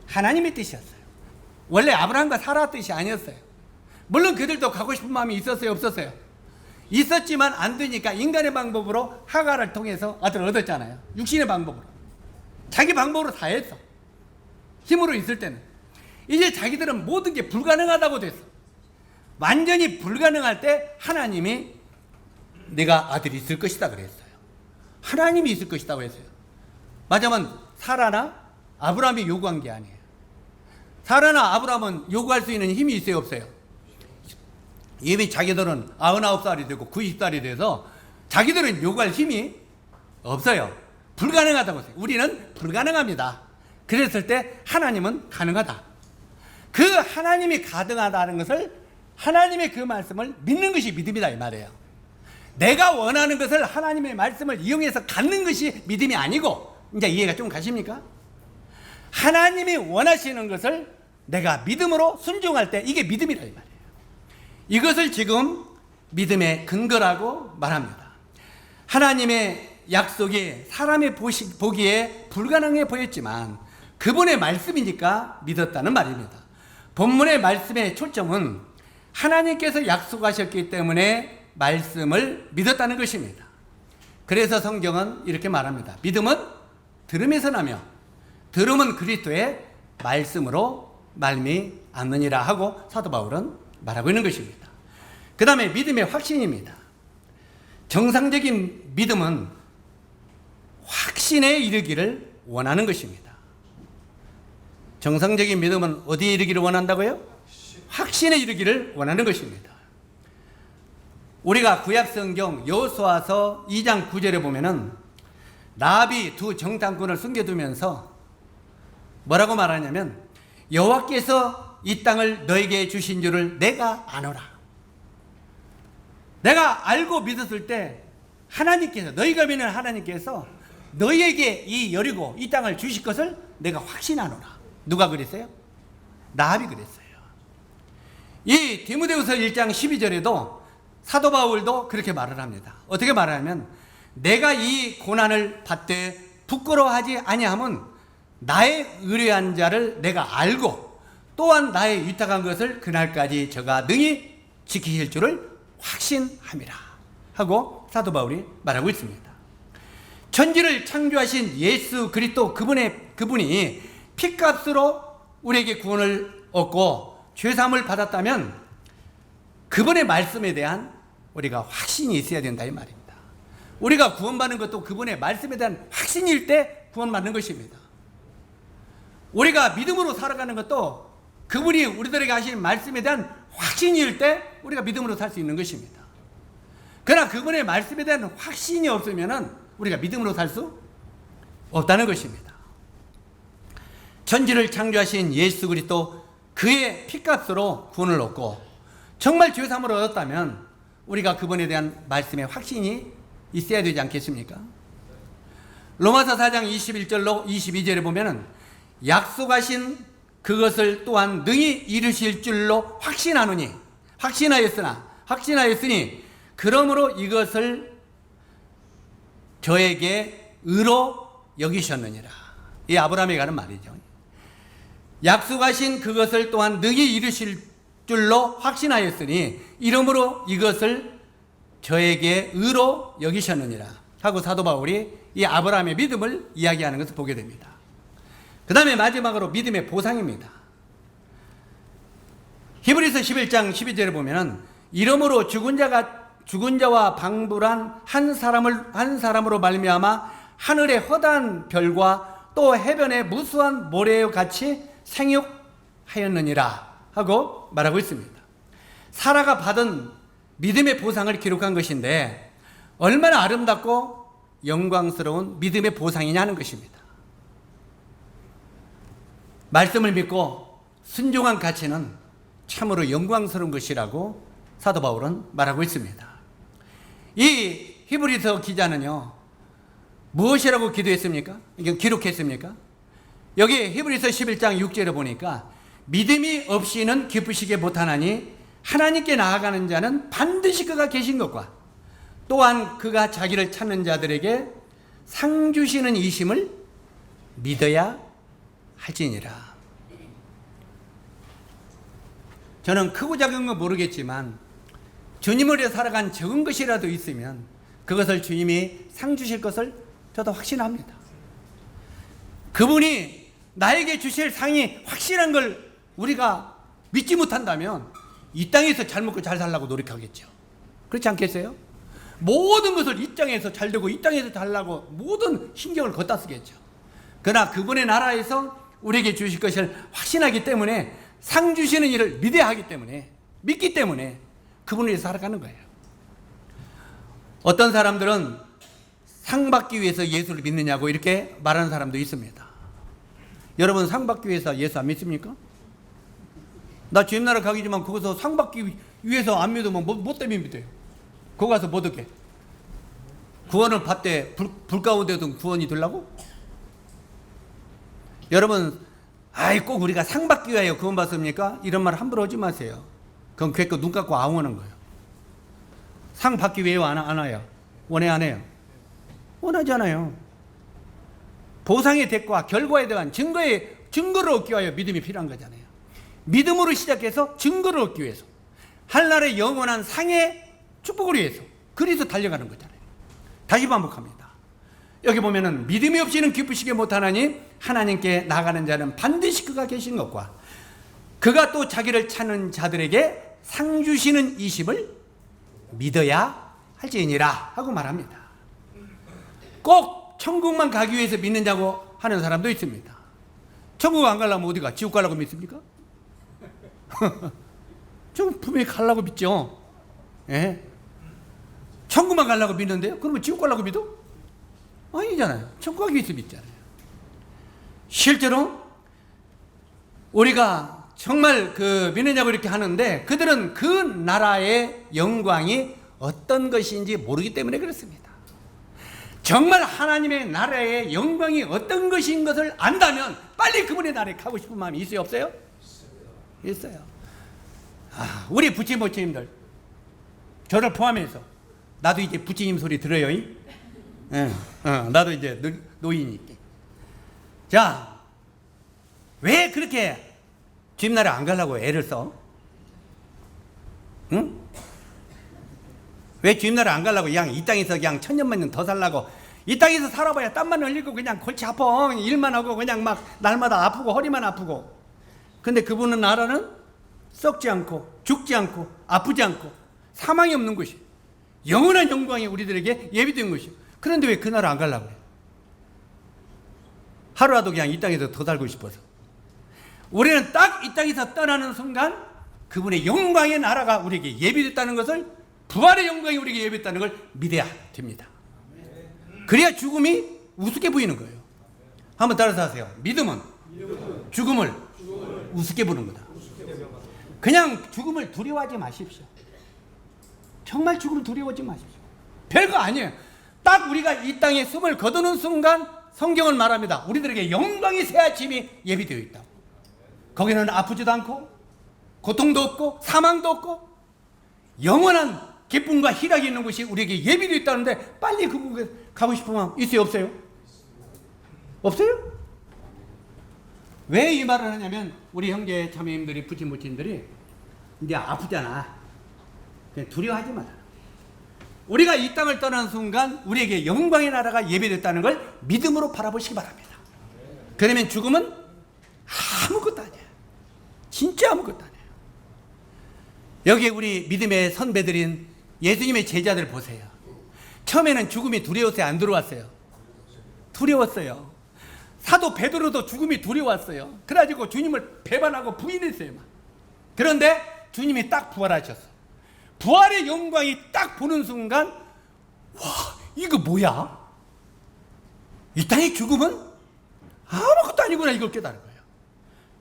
하나님의 뜻이었어요. 원래 아브라함과 사라 뜻이 아니었어요. 물론 그들도 가고 싶은 마음이 있었어요, 없었어요? 있었지만 안 되니까 인간의 방법으로 하가를 통해서 아들을 얻었잖아요. 육신의 방법으로. 자기 방법으로 다 했어. 힘으로 있을 때는. 이제 자기들은 모든 게 불가능하다고 됐어. 완전히 불가능할 때 하나님이 내가 아들이 있을 것이다 그랬어요. 하나님이 있을 것이다 그랬어요. 맞으면 사라나 아브라함이 요구한 게 아니에요. 사라나 아브라함은 요구할 수 있는 힘이 있어요, 없어요? 이미 자기들은 99살이 되고 90살이 돼서 자기들은 요구할 힘이 없어요. 불가능하다고 했어요. 우리는 불가능합니다. 그랬을 때 하나님은 가능하다. 그 하나님이 가능하다는 것을, 하나님의 그 말씀을 믿는 것이 믿음이다 이 말이에요. 내가 원하는 것을 하나님의 말씀을 이용해서 갖는 것이 믿음이 아니고, 이제 이해가 좀 가십니까? 하나님이 원하시는 것을 내가 믿음으로 순종할 때 이게 믿음이다 이 말이에요. 이것을 지금 믿음의 근거라고 말합니다. 하나님의 약속이 사람의 보기에 불가능해 보였지만 그분의 말씀이니까 믿었다는 말입니다. 본문의 말씀의 초점은 하나님께서 약속하셨기 때문에 말씀을 믿었다는 것입니다. 그래서 성경은 이렇게 말합니다. 믿음은 들음에서 나며 들음은 그리스도의 말씀으로 말미암느니라 하고 사도 바울은 말하고 있는 것입니다. 그 다음에 믿음의 확신입니다. 정상적인 믿음은 확신에 이르기를 원하는 것입니다. 정상적인 믿음은 어디에 이르기를 원한다고요? 확신에 이르기를 원하는 것입니다. 우리가 구약성경 여호수아서 2장 9절에 보면은 라합이 두 정탐꾼을 숨겨두면서 뭐라고 말하냐면, 여호와께서 이 땅을 너에게 주신 줄을 내가 아노라. 내가 알고 믿었을 때 하나님께서, 너희가 믿는 하나님께서 너희에게 이 여리고 이 땅을 주실 것을 내가 확신하노라. 누가 그랬어요? 라합이 그랬어요. 이 디모데후서 1장 12절에도 사도 바울도 그렇게 말을 합니다. 어떻게 말하냐면, 내가 이 고난을 받되 부끄러워하지 아니함은 나의 의뢰한 자를 내가 알고 또한 나의 위탁한 것을 그날까지 저가 능히 지키실 줄을 확신함이라 하고 사도 바울이 말하고 있습니다. 천지를 창조하신 예수 그리스도 그분이 피값으로 우리에게 구원을 얻고 죄사함을 받았다면 그분의 말씀에 대한 우리가 확신이 있어야 된다 이 말입니다. 우리가 구원받는 것도 그분의 말씀에 대한 확신일 때 구원받는 것입니다. 우리가 믿음으로 살아가는 것도 그분이 우리들에게 하신 말씀에 대한 확신일 때 우리가 믿음으로 살 수 있는 것입니다. 그러나 그분의 말씀에 대한 확신이 없으면 우리가 믿음으로 살 수 없다는 것입니다. 천지를 창조하신 예수 그리스도 그의 피값으로 구원을 얻고 정말 죄사함을 얻었다면 우리가 그분에 대한 말씀의 확신이 있어야 되지 않겠습니까? 로마서 4장 21절로 22절에 보면은 약속하신 그것을 또한 능히 이루실 줄로 확신하였으니 그러므로 이것을 저에게 의로 여기셨느니라. 이 아브라함에 관한 말이죠. 약속하신 그것을 또한 능히 이루실 줄로 확신하였으니 이러므로 이것을 저에게 의로 여기셨느니라 하고 사도 바울이 이 아브라함의 믿음을 이야기하는 것을 보게 됩니다. 그 다음에 마지막으로 믿음의 보상입니다. 히브리서 11장 12절에 보면은 이러므로 죽은 자와 방불한 한 사람으로 말미암아 하늘의 허다한 별과 또 해변의 무수한 모래와 같이 생육하였느니라 하고 말하고 있습니다. 사라가 받은 믿음의 보상을 기록한 것인데 얼마나 아름답고 영광스러운 믿음의 보상이냐는 것입니다. 말씀을 믿고 순종한 가치는 참으로 영광스러운 것이라고 사도 바울은 말하고 있습니다. 이 히브리서 기자는요, 무엇이라고 기도했습니까? 기록했습니까? 여기 히브리서 11장 6절에 보니까 믿음이 없이는 기쁘시게 못하나니 하나님께 나아가는 자는 반드시 그가 계신 것과 또한 그가 자기를 찾는 자들에게 상 주시는 이심을 믿어야 할지니라. 저는 크고 작은 건 모르겠지만 주님을 위해 살아간 적은 것이라도 있으면 그것을 주님이 상 주실 것을 저도 확신합니다. 그분이 나에게 주실 상이 확실한 걸 우리가 믿지 못한다면 이 땅에서 잘 먹고 잘 살려고 노력하겠죠. 그렇지 않겠어요? 모든 것을 이 땅에서 잘 되고 이 땅에서 살려고 모든 신경을 걷다 쓰겠죠. 그러나 그분의 나라에서 우리에게 주실 것을 확신하기 때문에 상 주시는 일을 믿어야 하기 때문에 믿기 때문에 그분을 위해서 살아가는 거예요. 어떤 사람들은 상 받기 위해서 예수를 믿느냐고 이렇게 말하는 사람도 있습니다. 여러분 상 받기 위해서 예수 안 믿습니까? 나 주님 나라 가기지만 거기서 상 받기 위해서 안 믿으면 뭐 때문에 믿어요? 거기 가서 뭐 어떻게? 구원을 받되 불 가운데도 구원이 되려고? 여러분 꼭 우리가 상 받기 위하여 구원 받습니까? 이런 말 함부로 하지 마세요. 그건 괴껏 눈 감고 아웅하는 거예요. 상 받기 위해 안 와요? 원해 안 해요? 원하지 않아요. 보상의 대가, 결과에 대한 증거를 얻기 위하여 믿음이 필요한 거잖아요. 믿음으로 시작해서 증거를 얻기 위해서 한날의 영원한 상의 축복을 위해서 그래서 달려가는 거잖아요. 다시 반복합니다. 여기 보면은 믿음이 없이는 기쁘시게 못하나니 하나님께 나가는 자는 반드시 그가 계신 것과 그가 또 자기를 찾는 자들에게 상 주시는 이심을 믿어야 할지니라 하고 말합니다. 꼭 천국만 가기 위해서 믿는다고 하는 사람도 있습니다. 천국 안 가려면 어디 가? 지옥 가려고 믿습니까? 좀 분명히 가려고 믿죠. 예? 천국만 가려고 믿는데요? 그러면 지옥 가려고 믿어? 아니잖아요. 천국 가기 위해서 믿잖아요. 실제로 우리가 정말 믿느냐고 이렇게 하는데 그들은 그 나라의 영광이 어떤 것인지 모르기 때문에 그렇습니다. 정말 하나님의 나라의 영광이 어떤 것인 것을 안다면 빨리 그분의 나라에 가고 싶은 마음이 있어요, 없어요? 있어요. 우리 부처님들 저를 포함해서 나도 이제 부처님 소리 들어요. 나도 이제 노인이니까. 자, 왜 그렇게 주님 나라 안 가려고 애를 써? 응? 왜 주님 나라 안 가려고 그냥 이 땅에서 그냥 천년만 년 더 살라고. 이 땅에서 살아봐야 땀만 흘리고 그냥 골치 아파 일만 하고 그냥 막 날마다 아프고 허리만 아프고. 근데 그분은 나라는 썩지 않고 죽지 않고 아프지 않고 사망이 없는 것이 영원한 영광이 우리들에게 예비된 것이요. 그런데 왜 그 나라 안 가려고 해요? 하루라도 그냥 이 땅에서 더 살고 싶어서. 우리는 딱 이 땅에서 떠나는 순간 그분의 영광의 나라가 우리에게 예비됐다는 것을, 부활의 영광이 우리에게 예비됐다는 걸 믿어야 됩니다. 그래야 죽음이 우습게 보이는 거예요. 한번 따라서 하세요. 믿음은 죽음을 우습게 보는 거다. 그냥 죽음을 두려워하지 마십시오. 정말 죽음을 두려워하지 마십시오. 별거 아니에요. 딱 우리가 이 땅에 숨을 거두는 순간 성경은 말합니다. 우리들에게 영광의 새 아침이 예비되어 있다. 거기는 아프지도 않고 고통도 없고 사망도 없고 영원한 기쁨과 희락이 있는 곳이 우리에게 예비되어 있다는데 빨리 그곳에 가고 싶은 마음 있어요? 없어요? 없어요? 왜 이 말을 하냐면 우리 형제 자매님들이 부친 모친들이 이제 아프잖아. 그냥 두려워하지 마라. 우리가 이 땅을 떠나는 순간 우리에게 영광의 나라가 예비됐다는 걸 믿음으로 바라보시기 바랍니다. 그러면 죽음은 아무것도 아니야. 진짜 아무것도 아니에요. 여기 우리 믿음의 선배들인 예수님의 제자들 보세요. 처음에는 죽음이 두려웠어요? 안 두려웠어요? 두려웠어요. 사도 베드로도 죽음이 두려웠어요. 그래가지고 주님을 배반하고 부인했어요. 그런데 주님이 딱 부활하셨어. 부활의 영광이 딱 보는 순간, 와, 이거 뭐야? 이 땅의 죽음은 아무것도 아니구나, 이걸 깨달은 거예요.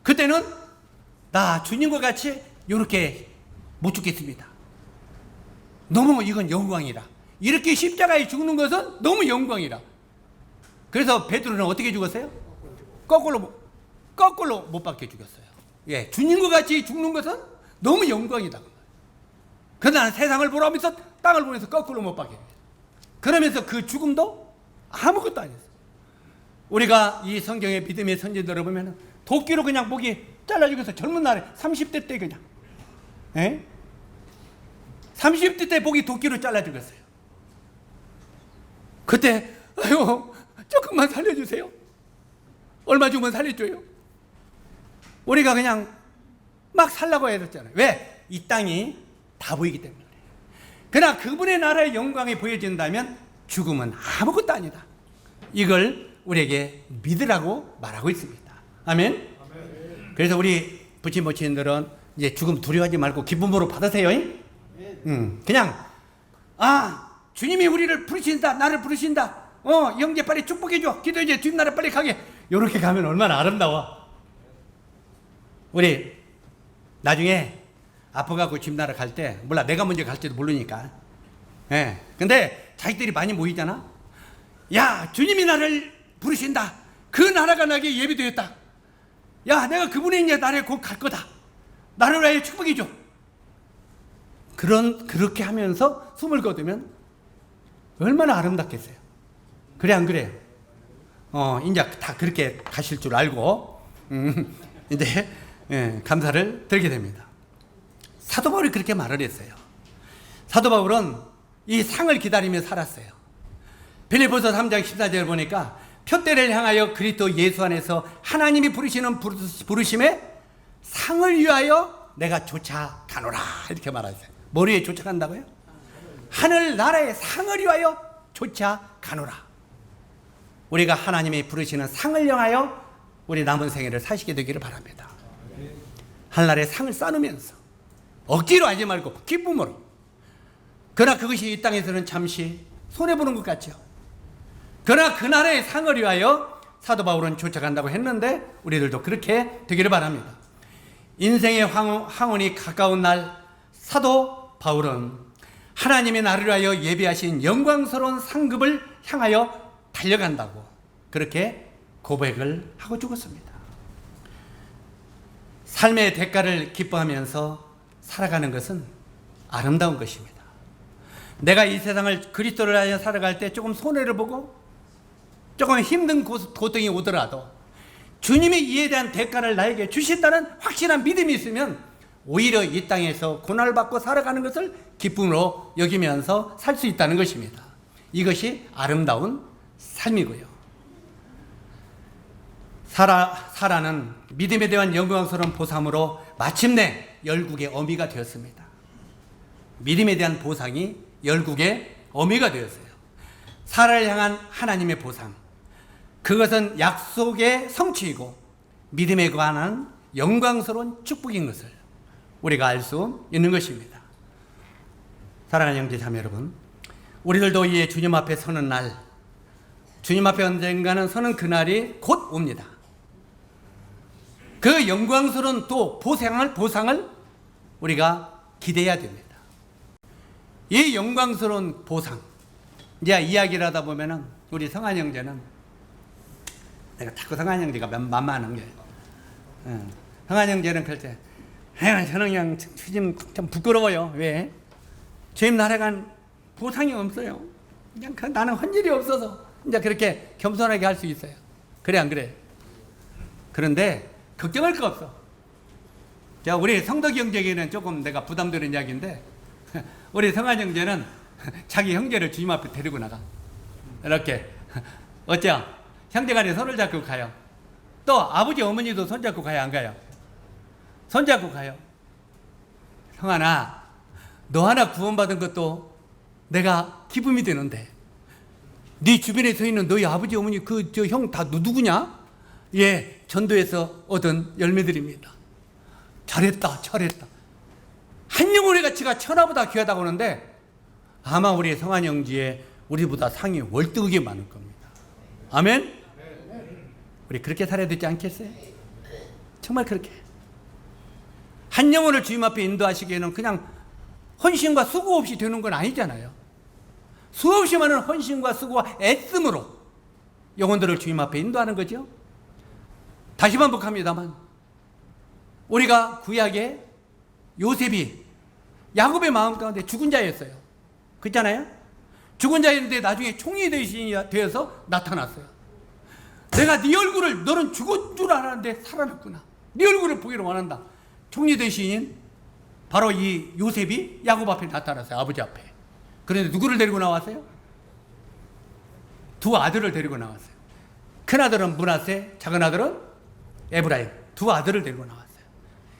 그때는 나 주님과 같이 이렇게 못 죽겠습니다. 너무 이건 영광이라. 이렇게 십자가에 죽는 것은 너무 영광이라. 그래서 베드로는 어떻게 죽었어요? 거꾸로 못 박혀 죽였어요. 예, 주님과 같이 죽는 것은 너무 영광이다. 그러나 세상을 보라면서 땅을 보면서 거꾸로 못 박혀. 그러면서 그 죽음도 아무것도 아니었어요. 우리가 이 성경의 믿음의 선지자들을 보면 도끼로 그냥 목이 잘라 죽여서 젊은 날에 30대 때 그냥, 예? 30대 때 목이 도끼로 잘라 죽였어요. 그때 아유 조금만 살려주세요. 얼마 주면 살려줘요. 우리가 그냥 막 살라고 해줬잖아요. 왜? 이 땅이 다 보이기 때문에. 그러나 그분의 나라의 영광이 보여진다면 죽음은 아무것도 아니다. 이걸 우리에게 믿으라고 말하고 있습니다. 아멘. 그래서 우리 부친 모친들은 이제 죽음 두려워하지 말고 기쁨으로 받으세요. 그냥 주님이 우리를 부르신다, 나를 부르신다. 형제 빨리 축복해줘. 기도해줘. 뒷나라 빨리 가게. 이렇게 가면 얼마나 아름다워. 우리 나중에 아파갖고 뒷나라 갈 때, 몰라 내가 먼저 갈지도 모르니까. 예. 근데 자식들이 많이 모이잖아. 야, 주님이 나를 부르신다. 그 나라가 나에게 예비되었다. 야, 내가 그분의 이제 나라에 곧 갈 거다. 나를 위하여 축복해줘. 그렇게 하면서 숨을 거두면 얼마나 아름답겠어요. 그래 안 그래요? 이제 다 그렇게 가실 줄 알고 이제 감사를 드리게 됩니다. 사도 바울이 그렇게 말을 했어요. 사도 바울은 이 상을 기다리며 살았어요. 빌립보서 3장 14절 보니까 표대를 향하여 그리스도 예수 안에서 하나님이 부르시는 부르심에 상을 위하여 내가 쫓아가노라, 이렇게 말하셨어요. 뭘 위해 쫓아간다고요? 하늘 나라의 상을 위하여 쫓아가노라. 우리가 하나님이 부르시는 상을 향하여 우리 남은 생애를 사시게 되기를 바랍니다. 하늘나라의 상을 쌓으면서 억지로 하지 말고 기쁨으로. 그러나 그것이 이 땅에서는 잠시 손해보는 것 같죠. 그러나 그 나라의 상을 위하여 사도 바울은 쫓아간다고 했는데 우리들도 그렇게 되기를 바랍니다. 인생의 황혼이 가까운 날 사도 바울은 하나님의 나라를 위하여 예비하신 영광스러운 상급을 향하여 달려간다고 그렇게 고백을 하고 죽었습니다. 삶의 대가를 기뻐하면서 살아가는 것은 아름다운 것입니다. 내가 이 세상을 그리스도를 하여 살아갈 때 조금 손해를 보고 조금 힘든 고통이 오더라도 주님이 이에 대한 대가를 나에게 주신다는 확실한 믿음이 있으면 오히려 이 땅에서 고난을 받고 살아가는 것을 기쁨으로 여기면서 살 수 있다는 것입니다. 이것이 아름다운 삶이고요. 사라는 믿음에 대한 영광스러운 보상으로 마침내 열국의 어미가 되었습니다. 믿음에 대한 보상이 열국의 어미가 되었어요. 사라를 향한 하나님의 보상, 그것은 약속의 성취이고 믿음에 관한 영광스러운 축복인 것을 우리가 알 수 있는 것입니다. 사랑하는 형제 자매 여러분, 우리들도 이제 주님 앞에 서는 날, 주님 앞에 언젠가는 서는 그날이 곧 옵니다. 그 영광스러운 또 보상을 우리가 기대해야 됩니다. 이 영광스러운 보상, 이제 이야기를 하다 보면은 우리 성한 형제는, 내가 자꾸 성한 형제가 만만한 게, 성한 형제는 그럴 때, 저는 그냥 주님 좀 부끄러워요. 왜? 주님 나라간 보상이 없어요. 그냥 나는 한 일이 없어서 이제 그렇게 겸손하게 할 수 있어요. 그래 안 그래? 그런데 걱정할 거 없어. 자, 우리 성덕이 형제에게는 조금 내가 부담되는 이야기인데, 우리 성한 형제는 자기 형제를 주님 앞에 데리고 나가. 이렇게 어째요? 형제간에 손을 잡고 가요. 또 아버지 어머니도 손잡고 가요, 안 가요? 손잡고 가요. 성한아, 너 하나 구원받은 것도 내가 기쁨이 되는데, 네 주변에 서 있는 너희 아버지 어머니 저 형 다 누구냐? 예, 전도에서 얻은 열매들입니다. 잘했다. 한 영혼의 가치가 천하보다 귀하다고 하는데, 아마 우리 성한 형제의 우리보다 상이 월등하게 많을 겁니다. 아멘? 우리 그렇게 살아야 되지 않겠어요? 정말 그렇게. 한 영혼을 주님 앞에 인도하시기에는 그냥 헌신과 수고 없이 되는 건 아니잖아요. 수없이 많은 헌신과 수고와 애씀으로 영혼들을 주님 앞에 인도하는 거죠. 다시 반복합니다만, 우리가 구약의 요셉이 야곱의 마음 가운데 죽은 자였어요. 그렇잖아요? 죽은 자였는데 나중에 총리 대신이 되어서 나타났어요. 내가 네 얼굴을, 너는 죽은 줄 알았는데 살아났구나. 네 얼굴을 보기를 원한다. 총리 대신인 바로 이 요셉이 야곱 앞에 나타났어요. 아버지 앞에. 그런데 누구를 데리고 나왔어요? 두 아들을 데리고 나왔어요. 큰 아들은 므낫세, 작은 아들은 에브라임. 두 아들을 데리고 나왔어요.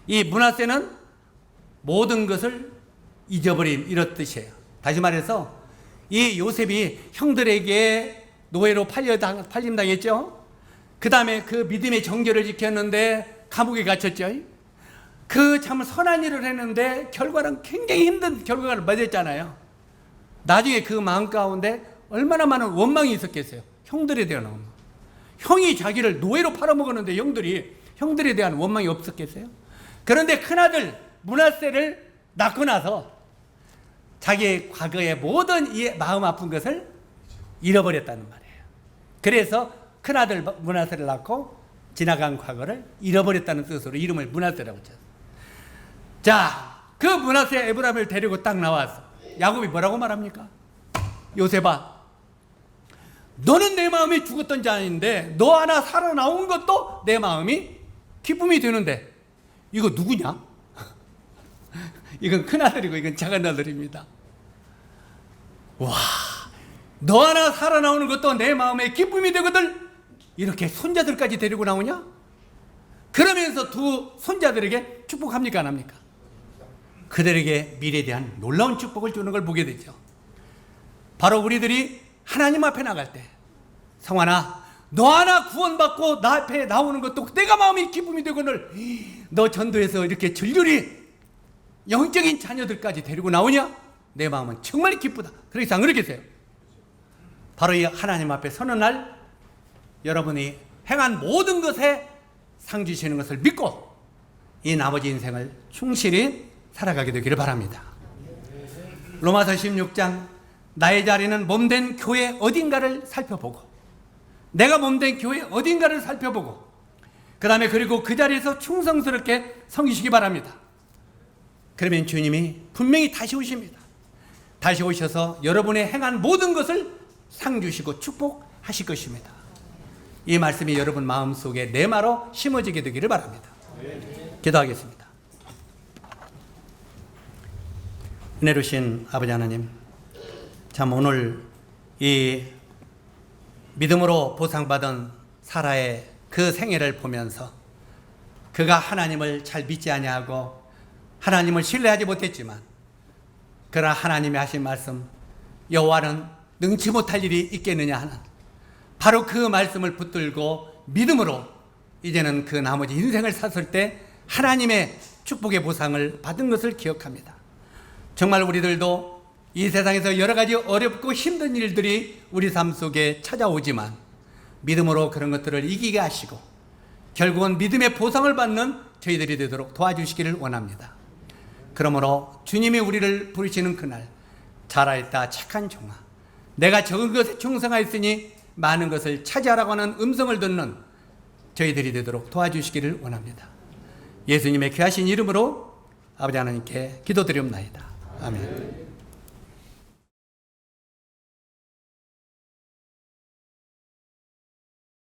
이 므낫세는 모든 것을 잊어버림, 이런 뜻이에요. 다시 말해서 이 요셉이 형들에게 노예로 팔림당했죠. 그 다음에 그 믿음의 정결을 지켰는데 감옥에 갇혔죠. 그 참 선한 일을 했는데 결과는 굉장히 힘든 결과를 맞았잖아요. 나중에 그 마음 가운데 얼마나 많은 원망이 있었겠어요. 형들에 대한 원망. 형이 자기를 노예로 팔아먹었는데 형들에 대한 원망이 없었겠어요? 그런데 큰아들 므낫세를 낳고 나서 자기의 과거의 모든 이 마음 아픈 것을 잃어버렸다는 말이에요. 그래서 큰아들 므낫세를 낳고 지나간 과거를 잃어버렸다는 뜻으로 이름을 므낫세라고 쳤어요. 자, 그 므낫세 에브라임을 데리고 딱 나왔어. 야곱이 뭐라고 말합니까? 요셉아, 너는 내 마음이 죽었던 자인데 너 하나 살아나온 것도 내 마음이 기쁨이 되는데 이거 누구냐? 이건 큰아들이고 이건 작은아들입니다. 와, 너 하나 살아나오는 것도 내 마음에 기쁨이 되거든. 이렇게 손자들까지 데리고 나오냐? 그러면서 두 손자들에게 축복합니까, 안 합니까? 그들에게 미래에 대한 놀라운 축복을 주는 걸 보게 되죠. 바로 우리들이 하나님 앞에 나갈 때, 성환아, 너 하나 구원받고 나 앞에 나오는 것도 내가 마음이 기쁨이 되거늘 너 전도해서 이렇게 줄줄이 영적인 자녀들까지 데리고 나오냐? 내 마음은 정말 기쁘다. 그래서 안 그러겠어요? 바로 이 하나님 앞에 서는 날 여러분이 행한 모든 것에 상 주시는 것을 믿고 이 나머지 인생을 충실히 살아가게 되기를 바랍니다. 로마서 16장, 나의 자리는 몸된 교회 어딘가를 살펴보고, 내가 몸된 교회 어딘가를 살펴보고, 그 다음에 그리고 그 자리에서 충성스럽게 섬기시기 바랍니다. 그러면 주님이 분명히 다시 오십니다. 다시 오셔서 여러분의 행한 모든 것을 상 주시고 축복하실 것입니다. 이 말씀이 여러분 마음속에 내마로 심어지게 되기를 바랍니다. 기도하겠습니다. 은혜로우신 아버지 하나님, 참 오늘 이 믿음으로 보상받은 사라의 그 생애를 보면서 그가 하나님을 잘 믿지 아니하고 하나님을 신뢰하지 못했지만, 그러나 하나님이 하신 말씀, 여호와는 능치 못할 일이 있겠느냐 하는 바로 그 말씀을 붙들고 믿음으로 이제는 그 나머지 인생을 샀을 때 하나님의 축복의 보상을 받은 것을 기억합니다. 정말 우리들도 이 세상에서 여러 가지 어렵고 힘든 일들이 우리 삶 속에 찾아오지만 믿음으로 그런 것들을 이기게 하시고 결국은 믿음의 보상을 받는 저희들이 되도록 도와주시기를 원합니다. 그러므로 주님이 우리를 부르시는 그날, 잘하였다 착한 종아, 내가 적은 것에 충성하였으니 많은 것을 차지하라고 하는 음성을 듣는 저희들이 되도록 도와주시기를 원합니다. 예수님의 귀하신 이름으로 아버지 하나님께 기도드리옵나이다. 아멘.